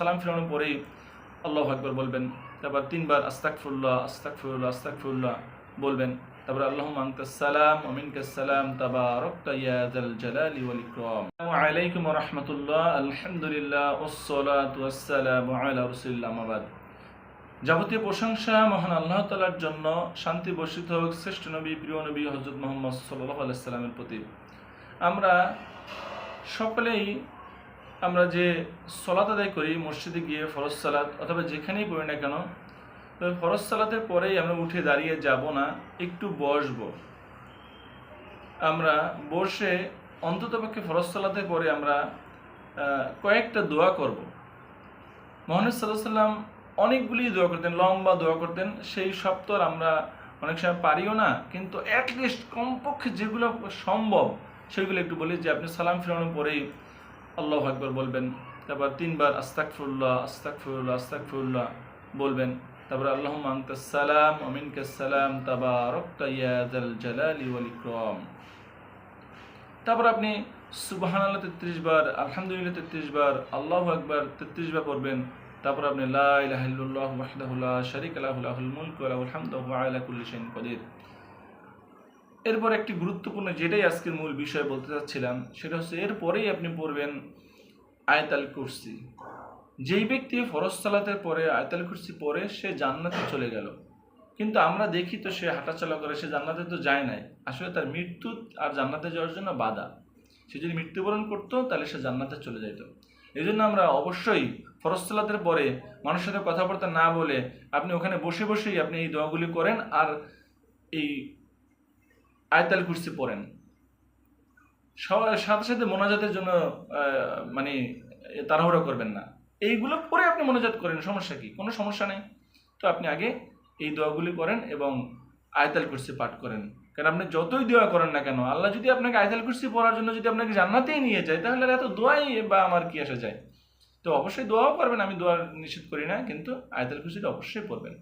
সালাম ফিরানোর পরেই আল্লাহু আকবার বলবেন। তারপর 3 বার আস্তাগফিরুল্লাহ আস্তাগফিরুল্লাহ আস্তাগফিরুল্লাহ বলবেন। তারপর আল্লাহুম্মা আনতাস সালাম ওয়া মিনকাস সালাম তাবারাকতা ইয়া যাল জালালি ওয়াল ইকরাম। আসসালামু আলাইকুম ওয়া রাহমাতুল্লাহ। আলহামদুলিল্লাহ ওয়াসসালাতু ওয়াসসালামু আলা রাসূলিল্লাহ, আম্মা বাদ। যাবতীয় প্রশংসা মহান আল্লাহ তাআলার জন্য, শান্তি বর্ষিত হোক শ্রেষ্ঠ নবী প্রিয় নবী হযরত মুহাম্মদ সাল্লাল্লাহু আলাইহি সাল্লামের প্রতি। আমরা সকলেই যে সালাত আদায় করি মসজিদে গিয়ে, ফরজ সালাত অথবা যেখানেই পড়ি না কেন, তবে ফরজ সালাতের পরেই আমরা উঠে দাঁড়িয়ে যাব না, একটু বসবো। আমরা বসে অন্ততপক্ষে ফরজ সালাতের পরে আমরা কয়েকটা দোয়া করব। মুহাম্মদ সাল্লাল্লাহু আলাইহি সাল্লাম অনেকগুলি দোয়া করতেন, লম্বা দোয়া করতেন। সেই সব তো আমরা অনেক সময় পারিও না, কিন্তু অ্যাটলিস্ট কমপক্ষে যেগুলো সম্ভব সেগুলো একটু বলি। যে আপনি সালাম ফিরানোর পরেই আল্লাহু আকবার বলবেন। তারপর 3 বার আস্তাগফিরুল্লাহ আস্তাগফিরুল্লাহ আস্তাগফিরুল্লাহ বলবেন। তারপর আল্লাহুম্মা আনতাস সালাম ওয়া মিনকাস সালাম তাবারাকতা ইয়া যাল জালালি ওয়াল ইকরাম। তারপর আপনি সুবহানাল্লাহ 33 বার, আলহামদুলিল্লাহ 33 বার, আল্লাহু আকবার 33 বার পড়বেন। তারপর আপনি লা ইলাহা ইল্লাল্লাহু ওয়াহদাহু লা শারীকা লাহু লাহুল মুলকু ওয়া লাহুল হামদু ওয়া হুয়া আলা কুল্লি শাইইন কাদির। এরপর একটি গুরুত্বপূর্ণ, যেটাই আজকের মূল বিষয় বলতে চাচ্ছিলাম, সেটা হচ্ছে এরপরেই আপনি পড়বেন আয়াতুল কুরসি। যেই ব্যক্তি ফরজ সালাতের পরে আয়াতুল কুরসি পড়ে সে জান্নাতে চলে গেল, কিন্তু আমরা দেখি তো সে হাঁটাচলা করে, সে জান্নাতে তো যায় নাই। আসলে তার মৃত্যু আর জান্নাতে যাওয়ার জন্য বাধা। সে যদি মৃত্যুবরণ করতো তাহলে সে জান্নাতে চলে যেত। এই জন্য আমরা অবশ্যই ফরজ সালাতের পরে মানুষের সাথে কথাবার্তা না বলে আপনি ওখানে বসে বসেই আপনি এই দোয়াগুলি করেন আর এই আয়াতুল কুরসি পড়েন। সাথে সাথে মোনাজাতের জন্য তাড়াহুড়ো করবেন না। এইগুলো পরে আপনি মোনাজাত করেন, সমস্যা কি? কোনো সমস্যা নেই। তো আপনি আগে এই দোয়াগুলি করেন এবং আয়াতুল কুরসি পাঠ করেন। কারণ আপনি যতই দোয়া করেন না কেন, আল্লাহ যদি আপনাকে আয়াতুল কুরসি পড়ার জন্য যদি আপনাকে জান্নাতেই নিয়ে যায়, তাহলে এত দোয়াই বা আমার কি আসা যায়? তো অবশ্যই দোয়াও করবেন, আমি দোয়া নিষেধ করি না, কিন্তু আয়াতুল কুরসিটা অবশ্যই পড়বেন।